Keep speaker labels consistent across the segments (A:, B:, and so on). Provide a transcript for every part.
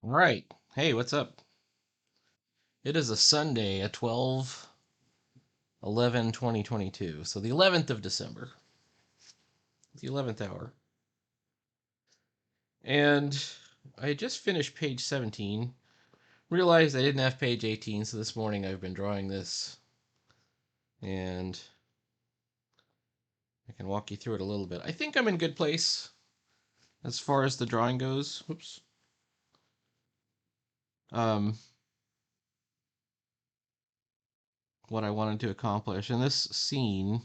A: All right. Hey, what's up? It is a Sunday at 12/11/2022. So the 11th of December, the 11th hour. And I just finished page 17. Realized I didn't have page 18, so this morning I've been drawing this. And I can walk you through it a little bit. I think I'm in good place as far as the drawing goes. Whoops. Um, what I wanted to accomplish. In this scene,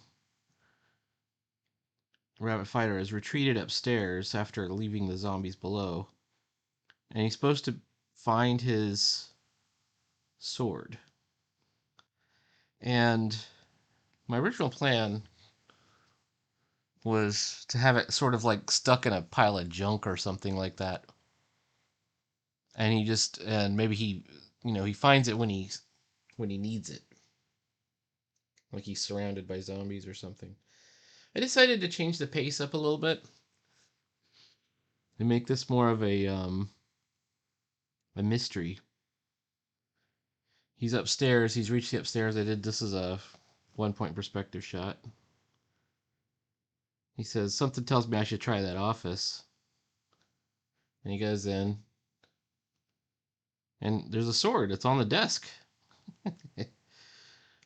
A: Rabbit Fighter has retreated upstairs after leaving the zombies below. And he's supposed to find his sword. And my original plan was to have it sort of like stuck in a pile of junk or something like that. And maybe he finds it when he needs it. Like he's surrounded by zombies or something. I decided to change the pace up a little bit and make this more of a mystery. He's upstairs. He's reached the upstairs. This is a 1 point perspective shot. He says, something tells me I should try that office. And he goes in, and there's a sword. It's on the desk.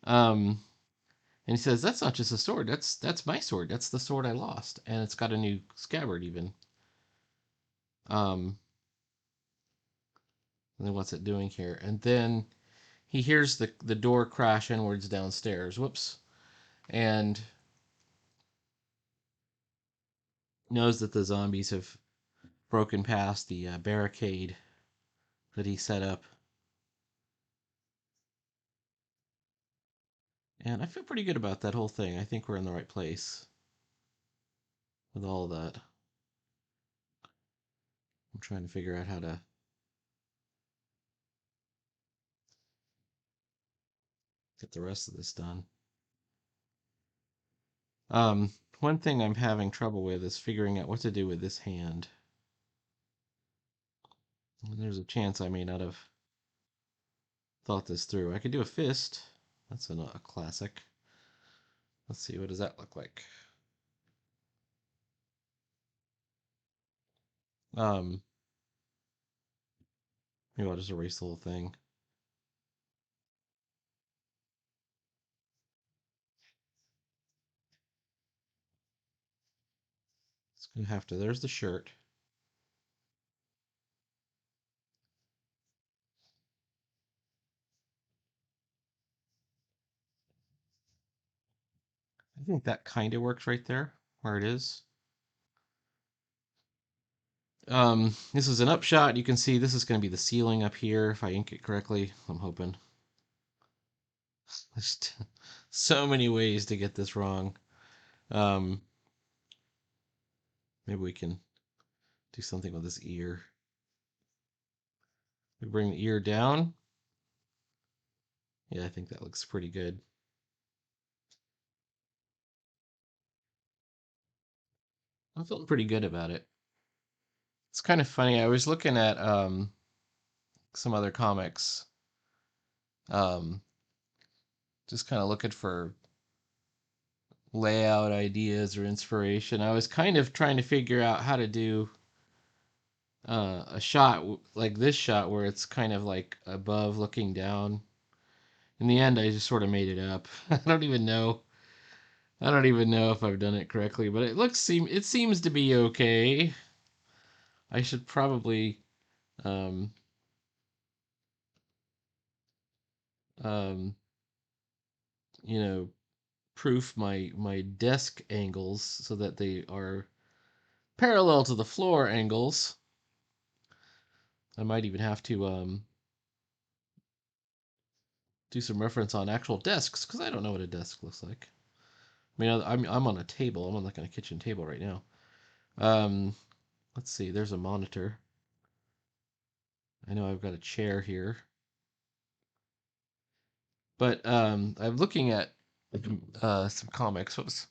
A: um, and he says, "That's not just a sword. That's my sword. That's the sword I lost, and it's got a new scabbard even." Um, and then what's it doing here? And then he hears the door crash inwards downstairs. Whoops! And knows that the zombies have broken past the barricade that he set up. And I feel pretty good about that whole thing. I think we're in the right place with all of that. I'm trying to figure out how to get the rest of this done. One thing I'm having trouble with is figuring out what to do with this hand. And there's a chance I may not have thought this through. I could do a fist. That's a classic. Let's see, what does that look like? Um, Maybe I'll just erase the whole thing. It's gonna have to. There's the shirt. I think that kind of works right there, where it is. This is an upshot. You can see this is going to be the ceiling up here if I ink it correctly. I'm hoping. There's so many ways to get this wrong. Um, Maybe we can do something with this ear. We bring the ear down. Yeah, I think that looks pretty good. I'm feeling pretty good about it. It's kind of funny. I was looking at some other comics, um, just kind of looking for layout ideas or inspiration. I was kind of trying to figure out how to do a shot like this shot where it's kind of like above looking down. In the end, I just sort of made it up. I don't even know. I don't even know if I've done it correctly, but it seems to be okay. I should probably um, um, you know, proof my desk angles so that they are parallel to the floor angles. I might even have to do some reference on actual desks because I don't know what a desk looks like. I mean, I'm on a table. I'm on like on a kitchen table right now. Um, let's see. There's a monitor. I know I've got a chair here, but I'm looking at some comics. Whoops.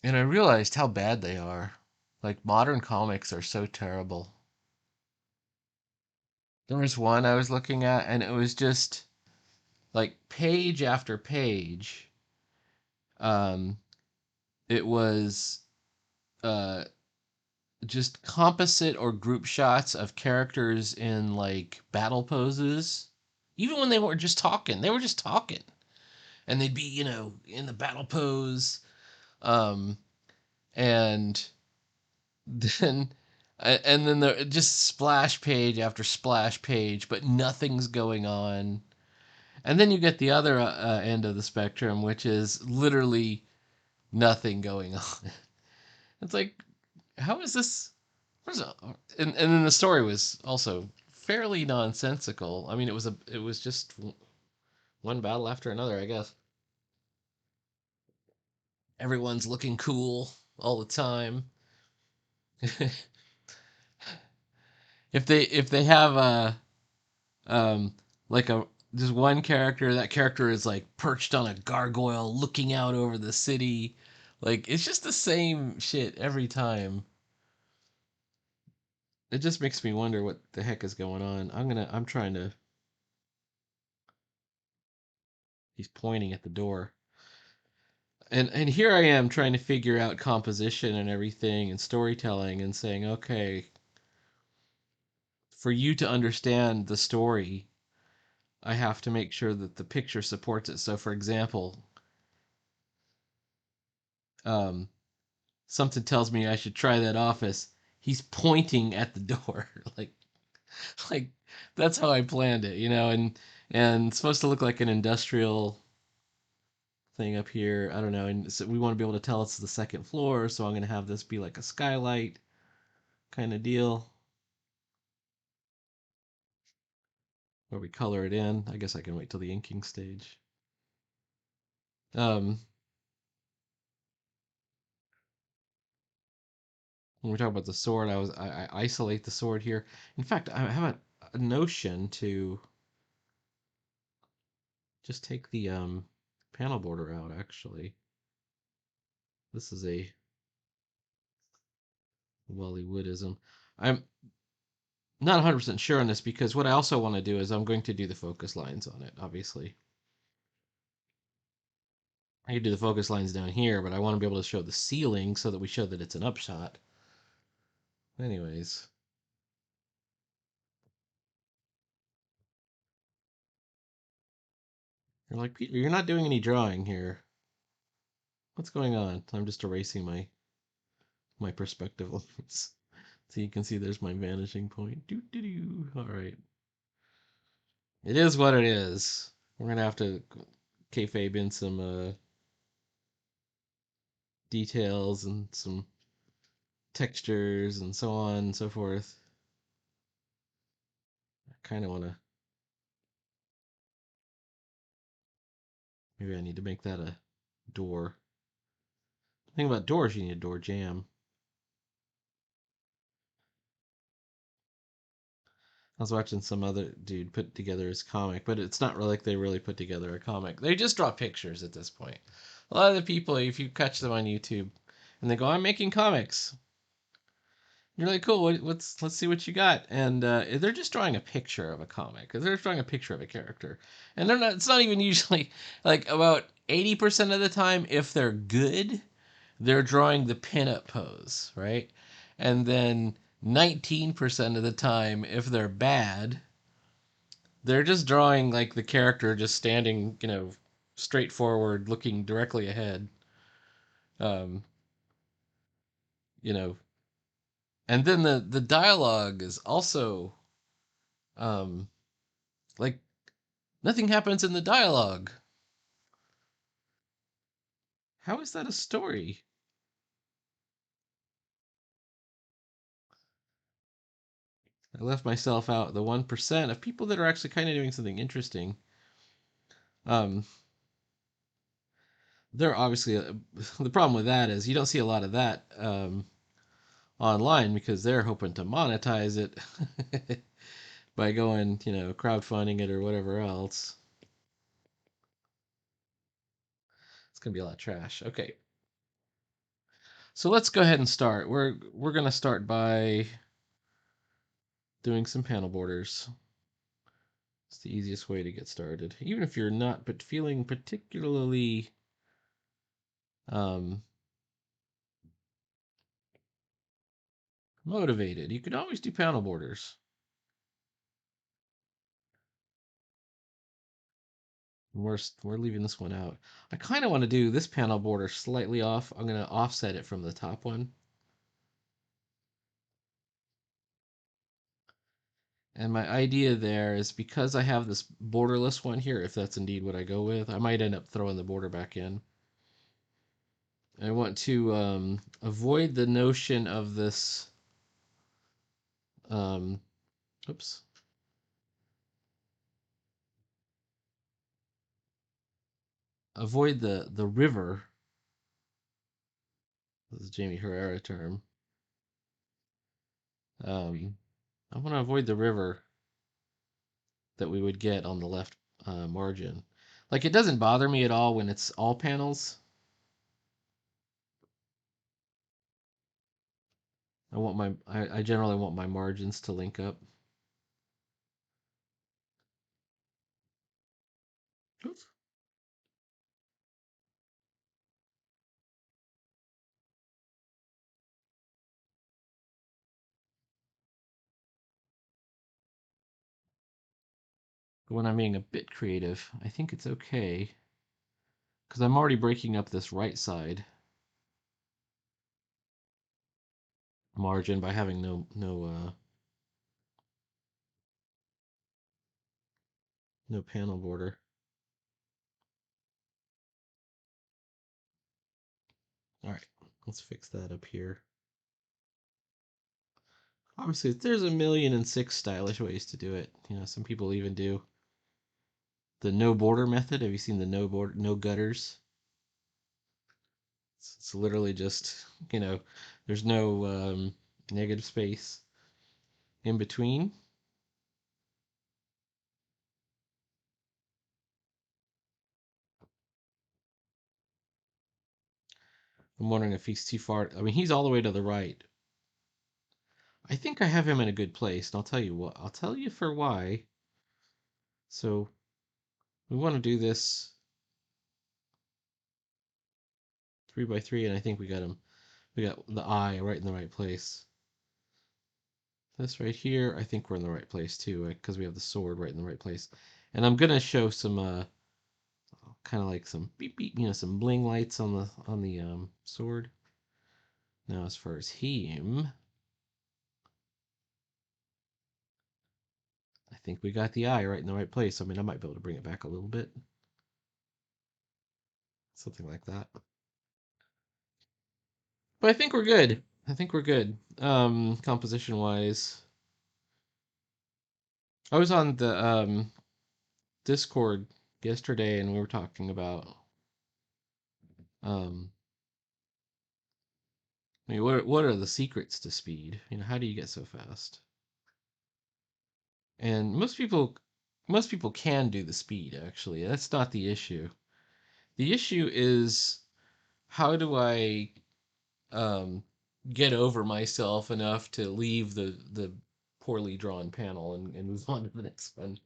A: And I realized how bad they are. Like modern comics are so terrible. There was one I was looking at, and it was just like page after page. Um, it was uh, just composite or group shots of characters in like battle poses. Even when they were just talking, they were just talking, and they'd be in the battle pose, um, and then and then the just splash page after splash page, but nothing's going on. And then you get the other end of the spectrum, which is literally nothing going on. It's like, how is this? And then the story was also fairly nonsensical. I mean, it was just one battle after another, I guess. Everyone's looking cool all the time. If they have um like a just one character, that character is like perched on a gargoyle looking out over the city. Like it's just the same shit every time. It just makes me wonder what the heck is going on. I'm trying to He's pointing at the door. And here I am trying to figure out composition and everything and storytelling and saying, okay, for you to understand the story, I have to make sure that the picture supports it. So for example, um, something tells me I should try that office. He's pointing at the door. like like that's how I planned it, and it's supposed to look like an industrial thing up here. I don't know. And so we want to be able to tell it's the second floor, so I'm going to have this be like a skylight kind of deal where we color it in. I guess I can wait till the inking stage. Um, when we talk about the sword, I isolate the sword here. In fact, I have a notion to just take the panel border out. Actually, this is a Wally Woodism. I'm not 100% sure on this because what I also want to do is I'm going to do the focus lines on it, obviously. I could do the focus lines down here, but I want to be able to show the ceiling so that we show that it's an upshot. Anyways, you're like, Peter, you're not doing any drawing here. What's going on? I'm just erasing my perspective lines. So you can see there's my vanishing point. Doo doo doo. All right. It is what it is. We're gonna have to kayfabe in some details and some textures and so on and so forth. I kind of want to. Maybe I need to make that a door. The thing about doors, you need a door jamb. I was watching some other dude put together his comic, but it's not really like they really put together a comic. They just draw pictures at this point. A lot of the people, if you catch them on YouTube, and they go, "I'm making comics," you're like, "Cool, let's see what you got." And they're just drawing a picture of a comic. They're drawing a picture of a character, and they're not. It's not even usually like about 80% of the time, if they're good, they're drawing the pinup pose, right? And then 19% of the time, if they're bad, they're just drawing like the character just standing, straight forward, looking directly ahead. Um, you know, and then the dialogue is also um like nothing happens in the dialogue. How is that a story? I left myself out the 1% of people that are actually kind of doing something interesting. Um, they're obviously the problem with that is you don't see a lot of that online because they're hoping to monetize it by going, crowdfunding it or whatever else. It's gonna be a lot of trash. Okay, so let's go ahead and start. We're gonna start by doing some panel borders. It's the easiest way to get started. Even if you're not but feeling particularly um, motivated, you could always do panel borders. We're leaving this one out. I kind of want to do this panel border slightly off. I'm going to offset it from the top one. And my idea there is because I have this borderless one here, if that's indeed what I go with, I might end up throwing the border back in. I want to avoid the notion of this, um, oops, avoid the river. This is Jamie Herrera term. I want to avoid the river that we would get on the left margin. Like it doesn't bother me at all when it's all panels. I generally want my margins to link up. Oops. When I'm being a bit creative, I think it's okay because I'm already breaking up this right side margin by having no panel border. All right, let's fix that up here. Obviously, there's a million and six stylish ways to do it. You know, some people even do the no border method. Have you seen the no border, no gutters? It's literally just, there's no negative space in between. I'm wondering if he's too far. I mean, he's all the way to the right. I think I have him in a good place, and I'll tell you what. I'll tell you for why. So we want to do this 3 by 3, and I think we got him. We got the eye right in the right place. This right here, I think we're in the right place too, because we have the sword right in the right place. And I'm gonna show some kind of like some beep beep, some bling lights on the sword. Now as far as him, I think we got the eye right in the right place. I mean, I might be able to bring it back a little bit. Something like that. But I think we're good. I think we're good. Composition wise. I was on the Discord yesterday and we were talking about um I mean what are the secrets to speed? How do you get so fast? And most people can do the speed actually. That's not the issue. The issue is how do I um, get over myself enough to leave the poorly drawn panel and move on to the next one.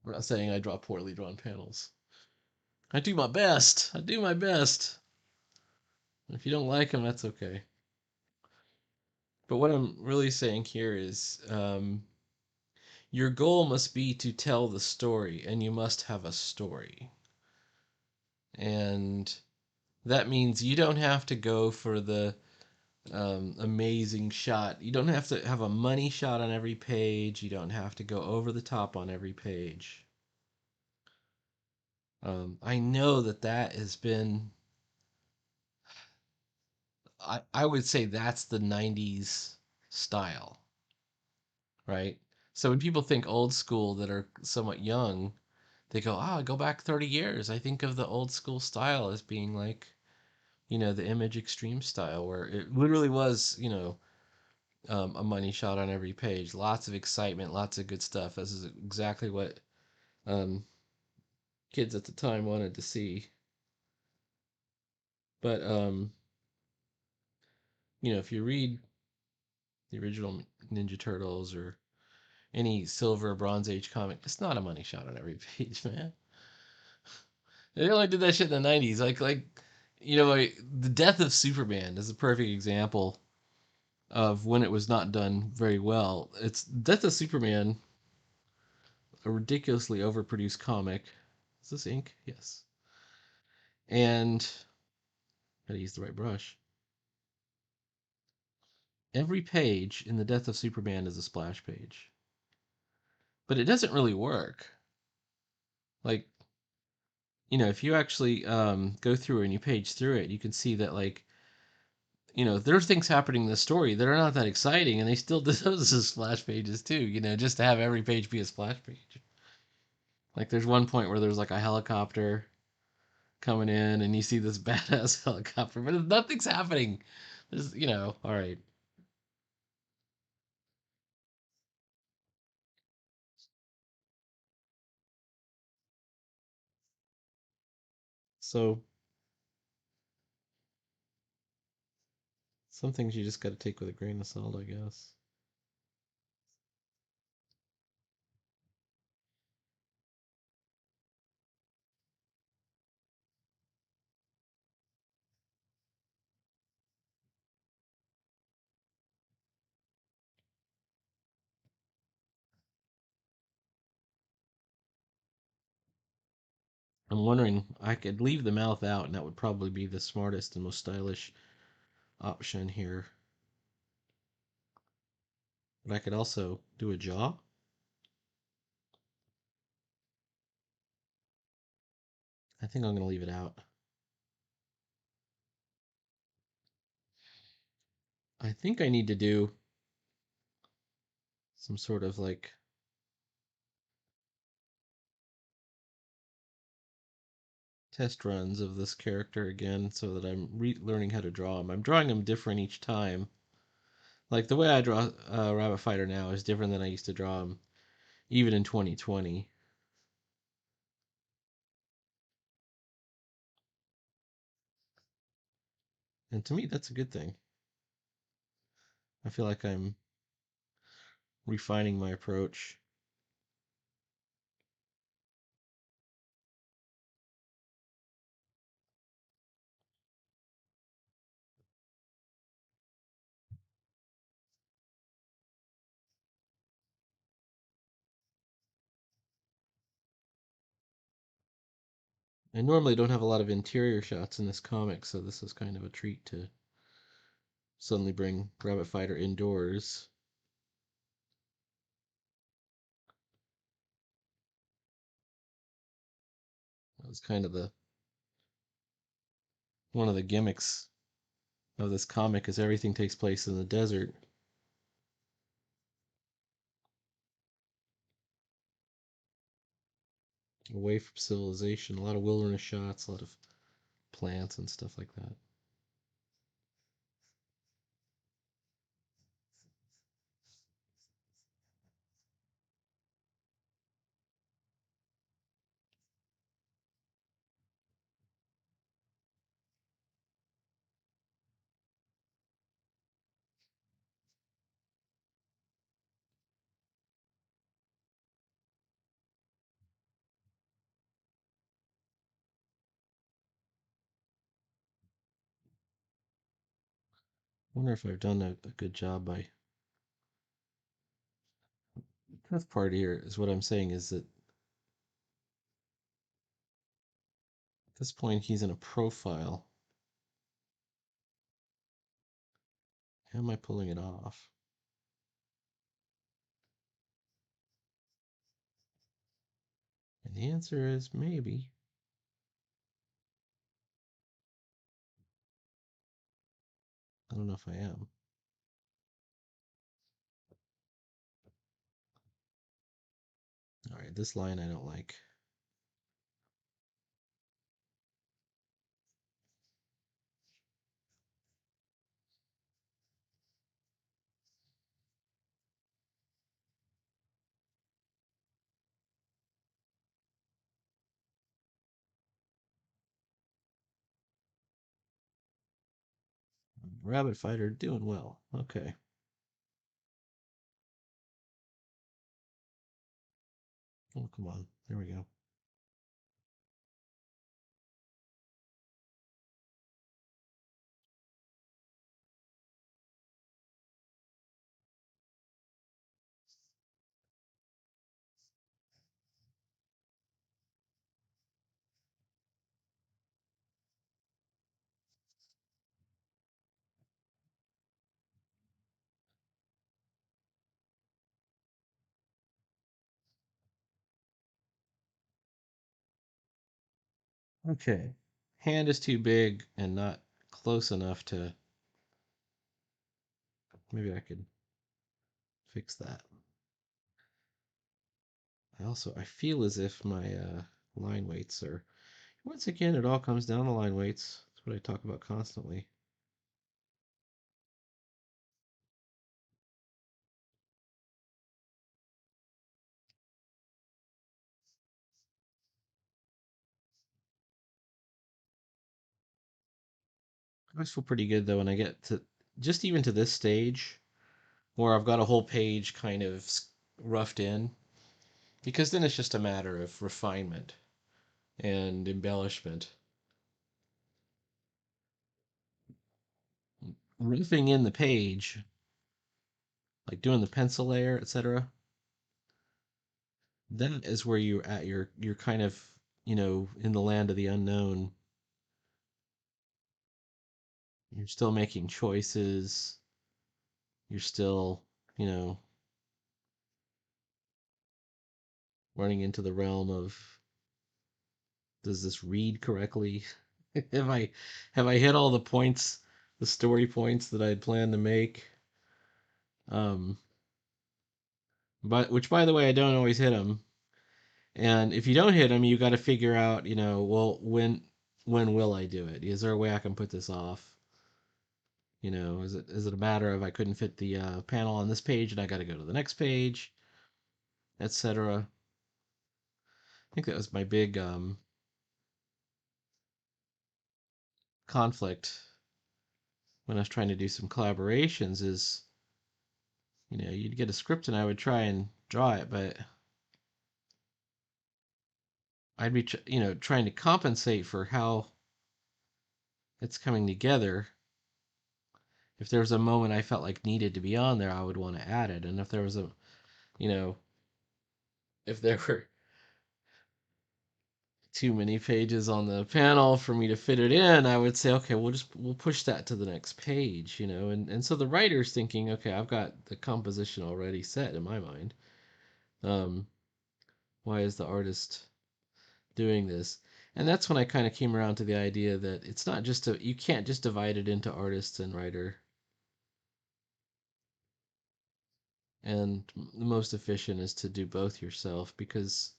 A: I'm not saying I draw poorly drawn panels. I do my best. I do my best. If you don't like them, that's okay. But what I'm really saying here is your goal must be to tell the story, and you must have a story. And that means you don't have to go for the amazing shot. You don't have to have a money shot on every page. You don't have to go over the top on every page. I know that has been, I would say that's the 90s style, right? So when people think old school that are somewhat young, they go, oh, I go back 30 years. I think of the old school style as being like, the Image Extreme style, where it literally was, a money shot on every page. Lots of excitement, lots of good stuff. This is exactly what um, kids at the time wanted to see. But if you read the original Ninja Turtles or any Silver or Bronze Age comic, it's not a money shot on every page, man. They only did that shit in the '90s. Like the death of Superman is a perfect example of when it was not done very well. It's Death of Superman, a ridiculously overproduced comic. Is this ink? Yes. And gotta use the right brush. Every page in the Death of Superman is a splash page, but it doesn't really work. Like, if you actually go through and you page through it, you can see that, like, there's things happening in the story that are not that exciting, and they still did those as splash pages too. Just to have every page be a splash page. Like, there's one point where there's like a helicopter coming in, and you see this badass helicopter, but nothing's happening. All right. So some things you just got to take with a grain of salt, I guess. I'm wondering, I could leave the mouth out, and that would probably be the smartest and most stylish option here. But I could also do a jaw. I think I'm going to leave it out. I think I need to do some sort of like test runs of this character again so that I'm learning how to draw him. I'm drawing him different each time. Like the way I draw Rabbit Fighter now is different than I used to draw him even in 2020. And to me, that's a good thing. I feel like I'm refining my approach. I normally don't have a lot of interior shots in this comic, so this is kind of a treat to suddenly bring Rabbit Fighter indoors. That was kind of the one of the gimmicks of this comic is everything takes place in the desert. Away from civilization, a lot of wilderness shots, a lot of plants and stuff like that. I wonder if I've done a good job by. The tough part here is what I'm saying is that at this point he's in a profile. How am I pulling it off? And the answer is maybe. I don't know if I am. All right, this line I don't like. Rabbit Fighter doing well. Okay. Oh, come on. There we go. Okay. Hand is too big and not close enough to. Maybe I could fix that. I feel as if my line weights are. Once again, it all comes down to line weights. That's what I talk about constantly. I always feel pretty good though when I get to just even to this stage where I've got a whole page kind of roughed in, because then it's just a matter of refinement and embellishment. Roughing in the page, like doing the pencil layer, etc., that is where you're at you're kind of, in the land of the unknown. You're still making choices. You're still, you know, running into the realm of, does this read correctly? have I have I hit all the points, the story points that I had planned to make? Um, but which, by the way, I don't always hit them. And if you don't hit them, you got to figure out, well, when will I do it? Is there a way I can put this off? Is it a matter of I couldn't fit the panel on this page and I got to go to the next page, etc. I think that was my big conflict when I was trying to do some collaborations. Is you'd get a script and I would try and draw it, but I'd be trying to compensate for how it's coming together. If there was a moment I felt like needed to be on there, I would want to add it. And if there was you know, if there were too many pages on the panel for me to fit it in, I would say, okay, we'll push that to the next page, and so the writer's thinking, okay, I've got the composition already set in my mind. Um, why is the artist doing this? And that's when I kind of came around to the idea that it's not just you can't just divide it into artist and writer. And the most efficient is to do both yourself, because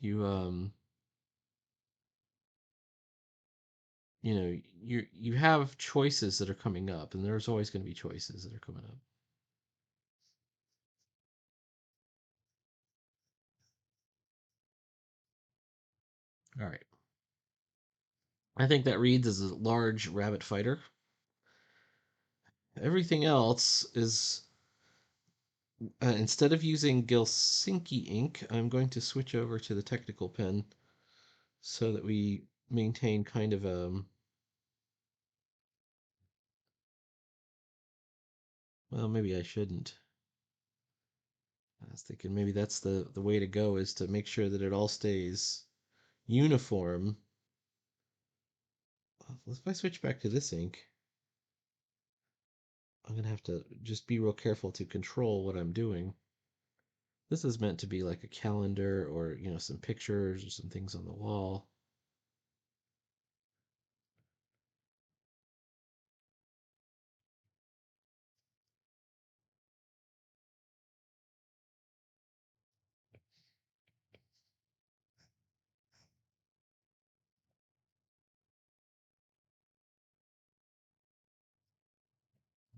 A: you you have choices that are coming up, and there's always going to be choices that are coming up. All right. I think that reads as a large rabbit fighter. Everything else is, instead of using Gilsinki ink, I'm going to switch over to the technical pen so that we maintain kind of well, maybe I shouldn't. I was thinking maybe that's the way to go, is to make sure that it all stays uniform. If I switch back to this ink, I'm gonna have to just be real careful to control what I'm doing. This is meant to be like a calendar, or some pictures or some things on the wall.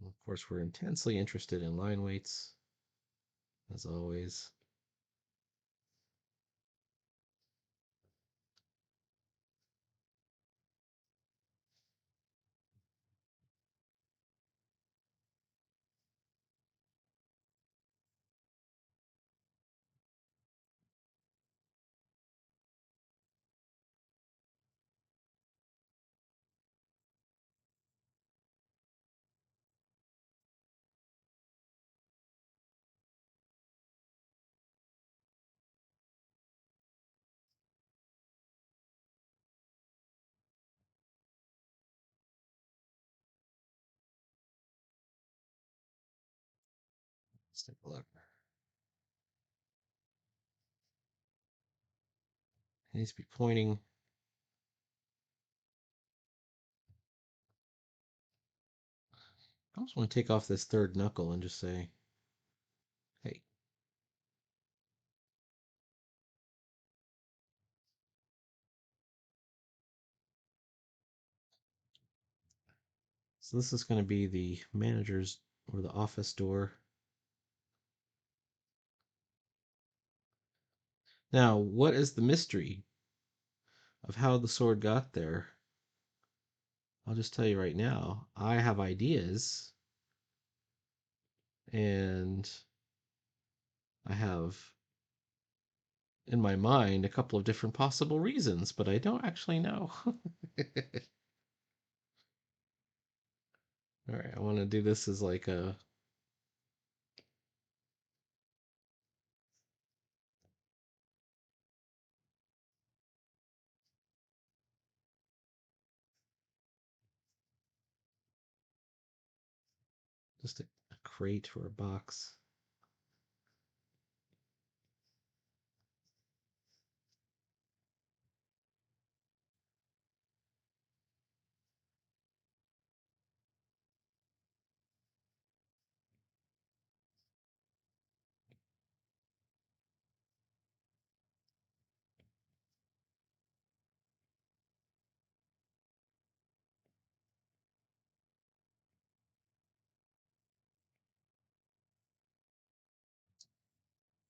A: Of course, we're intensely interested in line weights, as always. Let's take a look. It needs to be pointing. I almost want to take off this third knuckle and just say, hey. So this is going to be the manager's or the office door. Now, what is the mystery of how the sword got there? I'll just tell you right now. I have ideas, and I have in my mind a couple of different possible reasons, but I don't actually know. All right, I want to do this as like a just a crate or a box.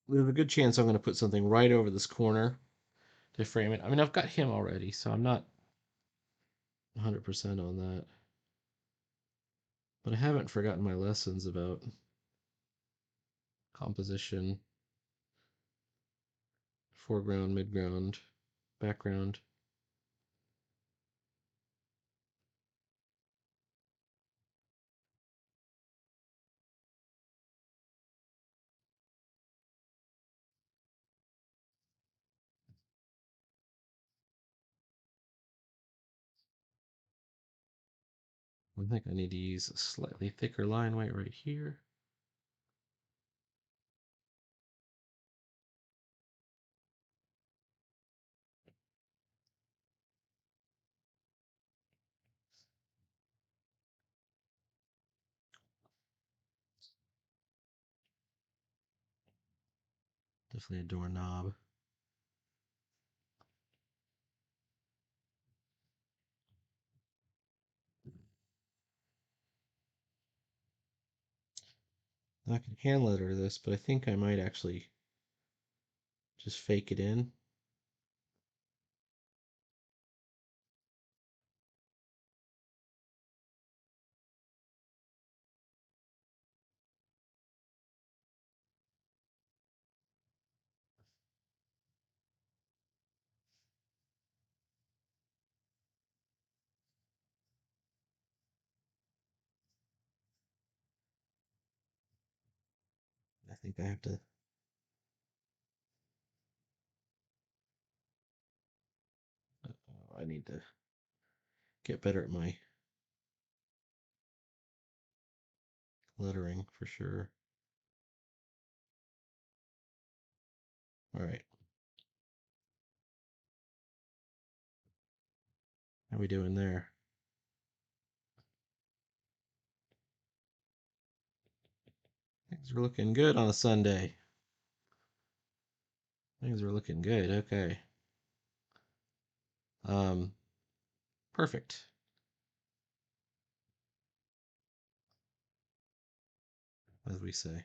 A: There's a good chance I'm going to put something right over this corner to frame it. I mean, I've got him already, so I'm not 100% on that. But I haven't forgotten my lessons about composition, foreground, midground, background. I think I need to use a slightly thicker line weight right here. Definitely a doorknob. I can hand letter this, but I think I might actually just fake it in. I think I have to. I need to get better at my lettering for sure. All right. How we doing there? Things are looking good on a Sunday. Things are looking good. Okay. Um, perfect. As we say.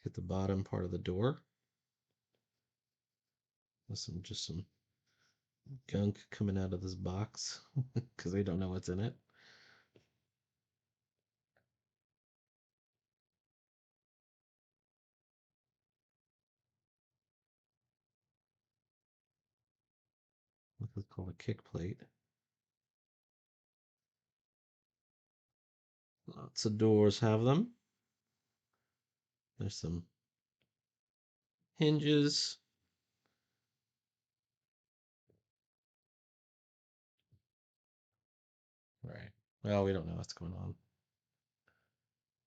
A: Hit the bottom part of the door. With some gunk coming out of this box because we don't know what's in it. What's called a kick plate. Lots of doors have them. There's some hinges. Right. Well, we don't know what's going on.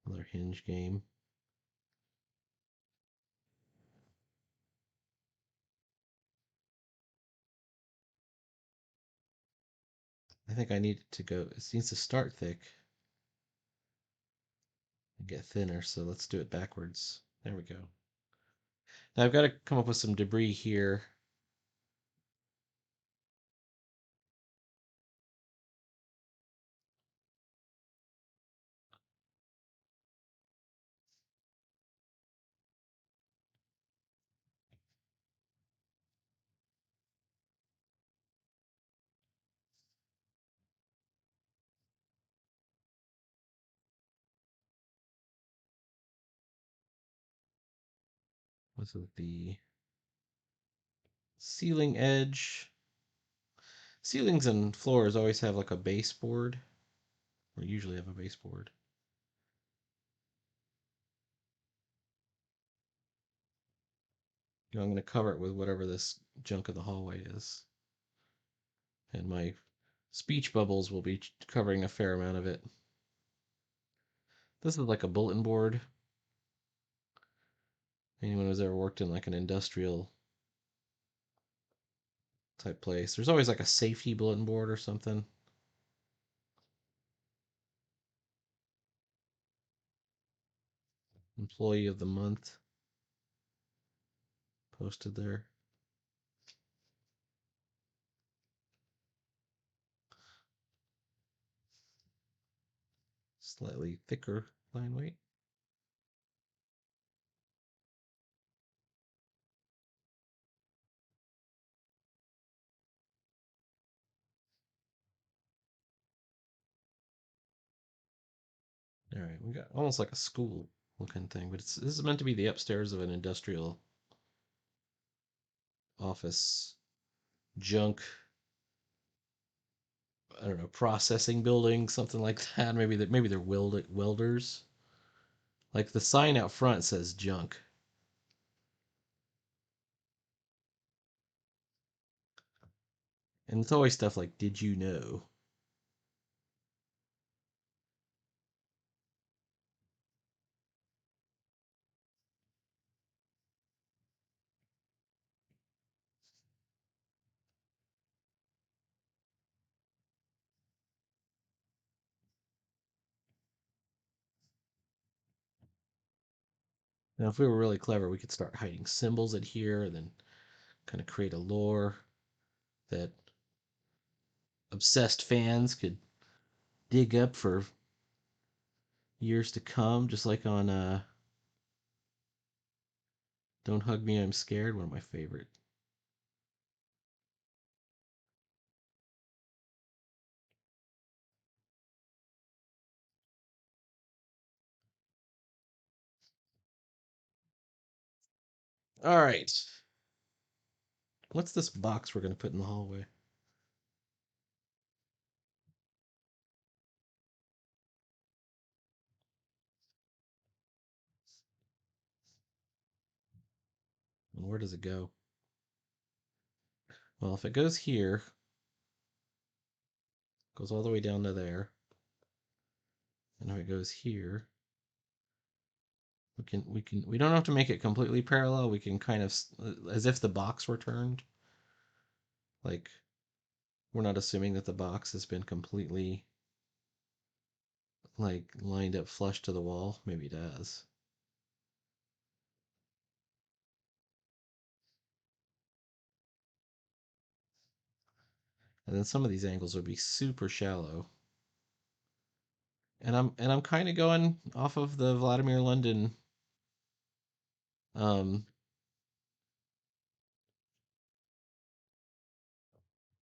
A: Another hinge game. I think I need to go. It needs to start thick and get thinner, so let's do it backwards. There we go. Now I've got to come up with some debris here. With the ceiling edge. Ceilings and floors always have like a baseboard, or usually have a baseboard. I'm going to cover it with whatever this junk of the hallway is. And my speech bubbles will be covering a fair amount of it. This is like a bulletin board. Anyone who's ever worked in like an industrial type place, there's always like a safety bulletin board or something. Employee of the month posted there. Slightly thicker line weight. All right, we got almost like a school looking thing, but this is meant to be the upstairs of an industrial office junk. I don't know, processing building, something like that. Maybe they're welders. Like the sign out front says junk. And it's always stuff like, did you know? Now, if we were really clever, we could start hiding symbols in here and then kind of create a lore that obsessed fans could dig up for years to come, just like on Don't Hug Me, I'm Scared, one of my favorite. All right. What's this box we're going to put in the hallway? And where does it go? Well, if it goes here, it goes all the way down to there. And if it goes here, we don't have to make it completely parallel. We can kind of as if the box were turned. Like we're not assuming that the box has been completely like lined up flush to the wall. Maybe it has. And then some of these angles would be super shallow. And I'm kind of going off of the Vladimir London um,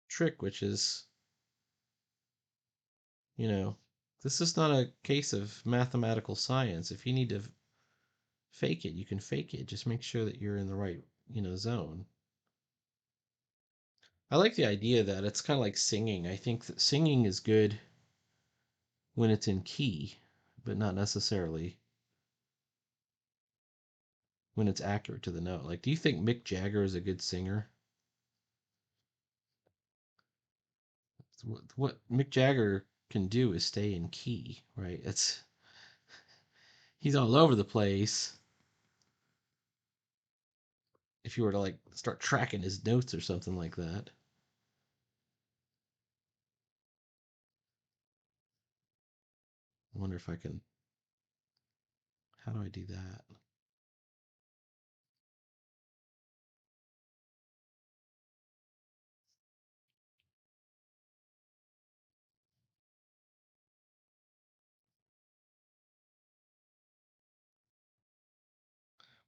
A: trick, which is, you know, this is not a case of mathematical science. If you need to fake it, you can fake it. Just make sure that you're in the right, zone. I like the idea that it's kind of like singing. I think that singing is good when it's in key, but not necessarily when it's accurate to the note. Like, do you think Mick Jagger is a good singer? What Mick Jagger can do is stay in key, right? It's he's all over the place. If you were to like start tracking his notes or something like that. I wonder if I can. How do I do that?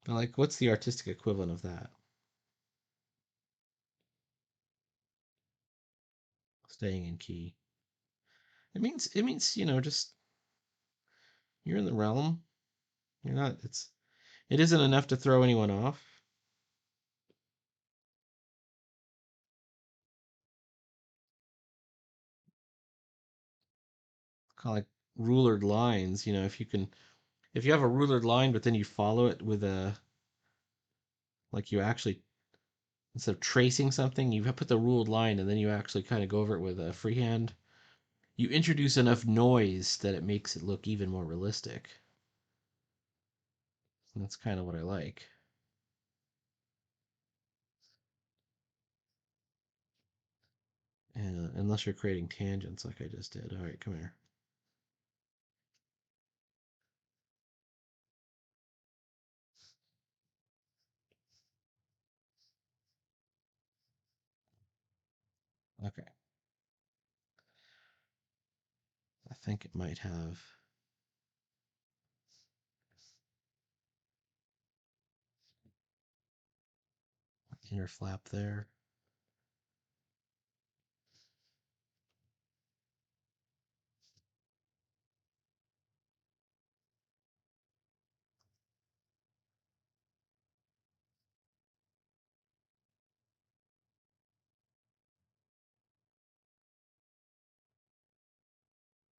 A: But like, what's the artistic equivalent of that? Staying in key. It means just you're in the realm. You're not. It isn't enough to throw anyone off. Kind of like rulered lines. If you have a rulered line, but then you follow it with like you actually, instead of tracing something, you put the ruled line, and then you actually kind of go over it with a freehand. You introduce enough noise that it makes it look even more realistic. And that's kind of what I like. And unless you're creating tangents like I just did. All right, come here. Okay. I think it might have inner flap there.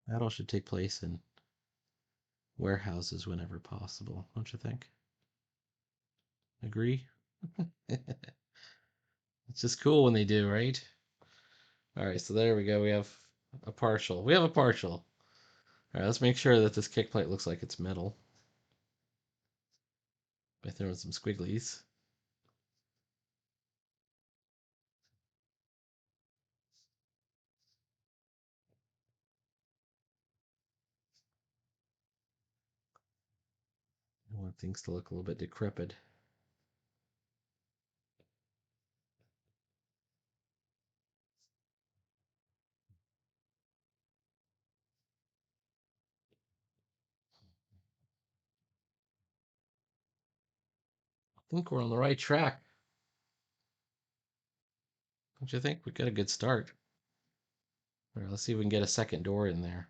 A: That all should take place in warehouses whenever possible, don't you think? Agree? It's just cool when they do, right? All right, so there we go. We have a partial. We have a partial. All right, let's make sure that this kick plate looks like it's metal by throwing some squigglies. I want things to look a little bit decrepit. I think we're on the right track. Don't you think? We got a good start. All right, let's see if we can get a second door in there.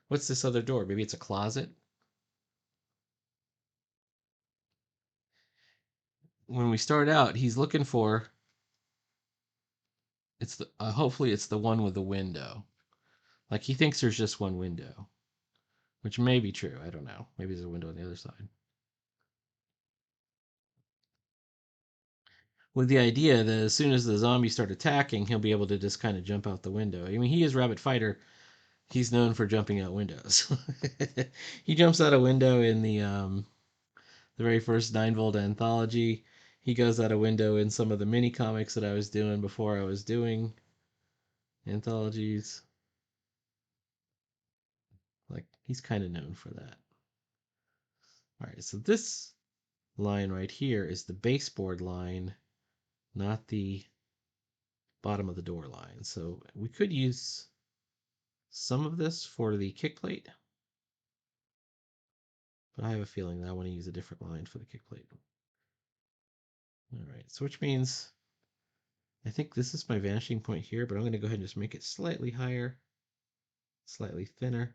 A: What's this other door? Maybe it's a closet? When we start out, he's looking for hopefully it's the one with the window. Like he thinks there's just one window, which may be true. I don't know. Maybe there's a window on the other side. With the idea that as soon as the zombies start attacking, he'll be able to just kind of jump out the window. I mean, he is Rabbit Fighter. He's known for jumping out windows. He jumps out a window in the very first 9-volt anthology. He goes out a window in some of the mini comics that I was doing before I was doing anthologies. Like he's kind of known for that. All right, so this line right here is the baseboard line, not the bottom of the door line. So we could use some of this for the kick plate, but I have a feeling that I want to use a different line for the kick plate. All right, so which means I think this is my vanishing point here, but I'm going to go ahead and just make it slightly higher, slightly thinner.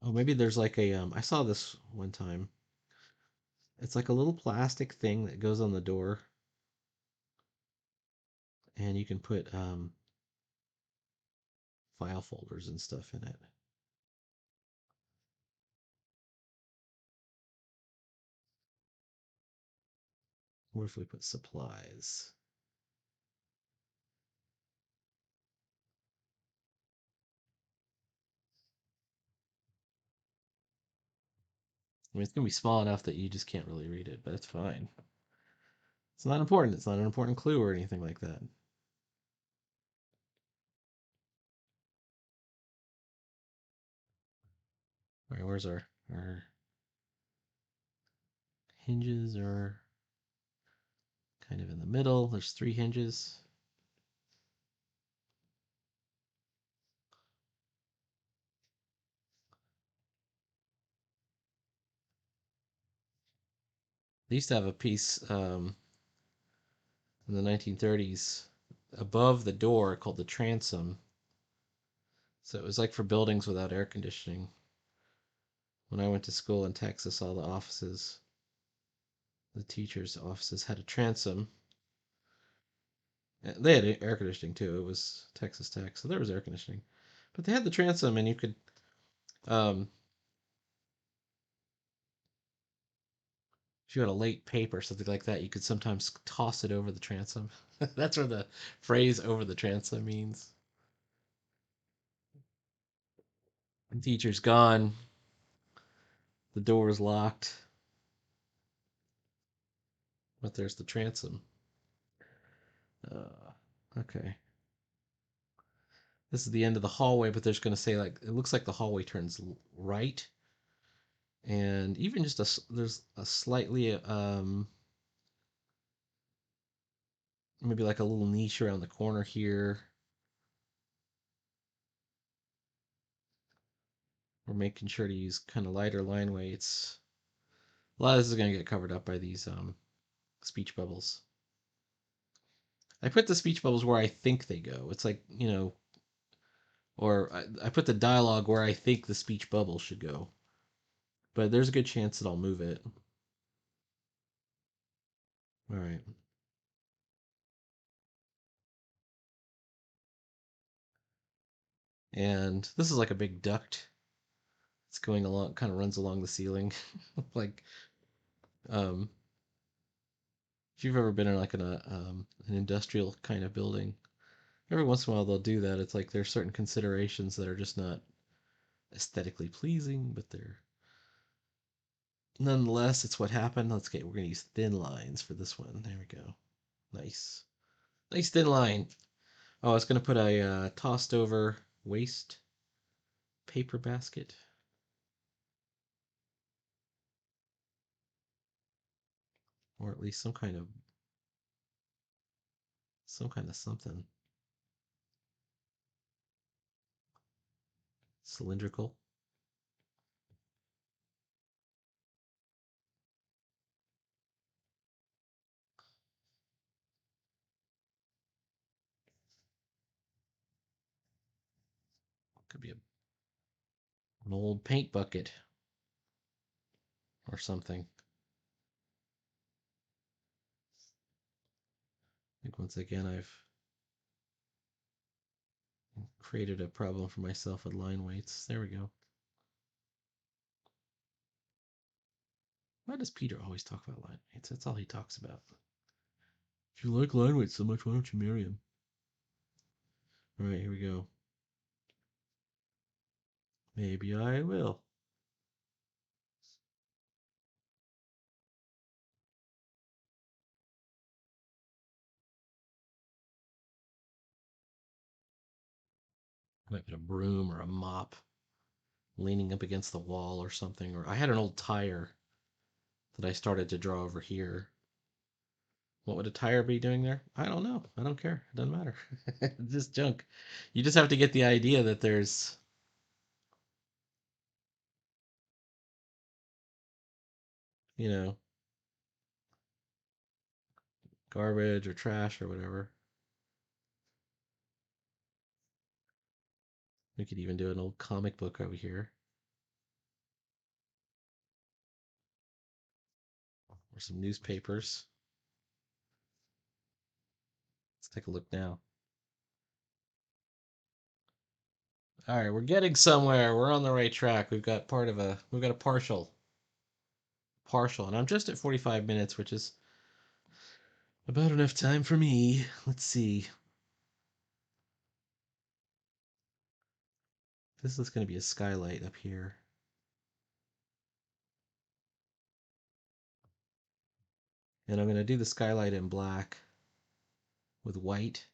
A: Oh, maybe there's like I saw this one time. It's like a little plastic thing that goes on the door, and you can put file folders and stuff in it. What if we put supplies? I mean, it's going to be small enough that you just can't really read it, but it's fine. It's not important. It's not an important clue or anything like that. All right, where's our hinges are kind of in the middle. There's 3 hinges. They used to have a piece in the 1930s above the door called the transom. So it was like for buildings without air conditioning. When I went to school in Texas, all the offices, the teachers' offices had a transom. They had air conditioning too. It was Texas Tech, so there was air conditioning. But they had the transom, and you could, um, if you had a late paper, something like that, you could sometimes toss it over the transom. That's where the phrase "over the transom" means. The teacher's gone. The door's locked. But there's the transom. Okay. This is the end of the hallway, but there's going to say like it looks like the hallway turns right, and even just there's a slightly maybe like a little niche around the corner here. We're making sure to use kind of lighter line weights. A lot of this is going to get covered up by these speech bubbles. I put the speech bubbles where I think they go. It's like, or I put the dialogue where I think the speech bubble should go. But there's a good chance that I'll move it. All right. And this is like a big duct. It's going along, kind of runs along the ceiling. Like, um, if you've ever been in like an industrial kind of building, every once in a while they'll do that. It's like there's certain considerations that are just not aesthetically pleasing, but they're nonetheless, it's what happened. We're gonna use thin lines for this one. There we go. Nice. Nice thin line. Oh, I was gonna put a tossed over waste paper basket. Or at least some kind of something. Cylindrical. Could be an old paint bucket or something. I think once again I've created a problem for myself with line weights. There we go. Why does Peter always talk about line weights? That's all he talks about. If you like line weights so much, why don't you marry him? All right, here we go. Maybe I will. I might put a broom or a mop leaning up against the wall or something. Or I had an old tire that I started to draw over here. What would a tire be doing there? I don't know. I don't care. It doesn't matter. It's just junk. You just have to get the idea that there's, you know, garbage or trash or whatever. We could even do an old comic book over here. Or some newspapers. Let's take a look now. All right, we're getting somewhere. We're on the right track. We've got a partial, and I'm just at 45 minutes, which is About enough time for me. Let's see. This is going to be a skylight up here. And I'm going to do the skylight in black with white.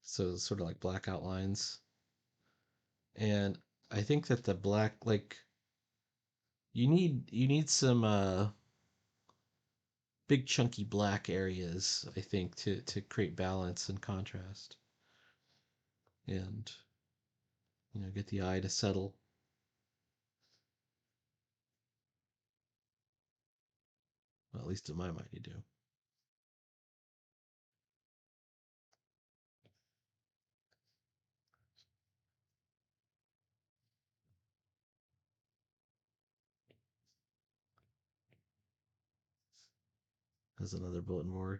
A: So it's sort of like black outlines. And I think that the black, like, you need some big chunky black areas, I think, to create balance and contrast. And get the eye to settle. Well, at least in my mind you do. There's another bulletin board.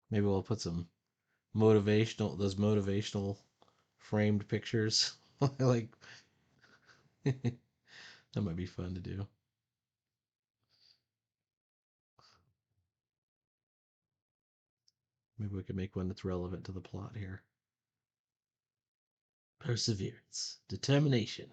A: Maybe we'll put some those motivational framed pictures. Like that might be fun to do. Maybe we could make one that's relevant to the plot here. Perseverance, determination.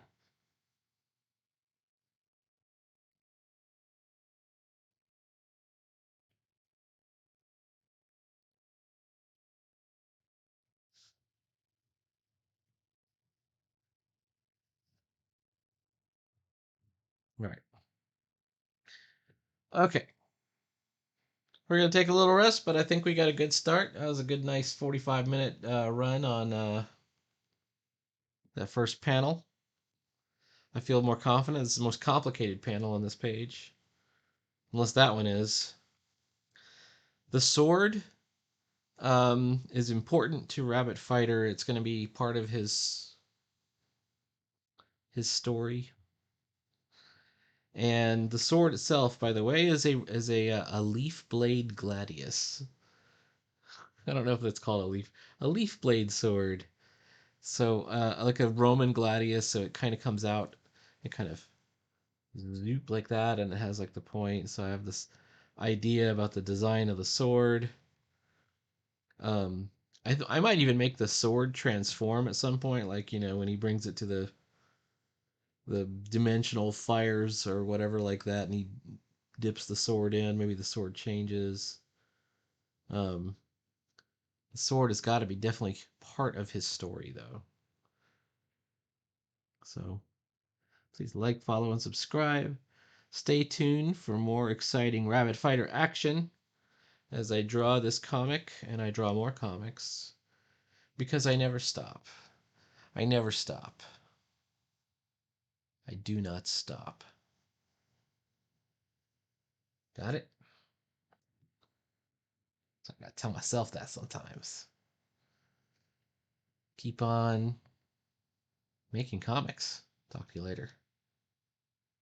A: Right. Okay. We're gonna take a little rest, but I think we got a good start. That was a good, nice 45-minute run on that first panel. I feel more confident. It's the most complicated panel on this page, unless that one is. The sword is important to Rabbit Fighter. It's going to be part of his story. And the sword itself, by the way, is a leaf blade gladius. I don't know if that's called a leaf blade sword. So like a Roman gladius, so it kind of comes out, it kind of zoop like that, and it has like the point. So I have this idea about the design of the sword. Um, I might even make the sword transform at some point, like when he brings it to the dimensional fires or whatever like that, and he dips the sword in. Maybe the sword changes. Um, the sword has got to be definitely part of his story, though. So please like, follow, and subscribe. Stay tuned for more exciting Rabbit Fighter action as I draw this comic and I draw more comics because I never stop. I never stop. I do not stop. Got it? So I gotta tell myself that sometimes. Keep on making comics. Talk to you later.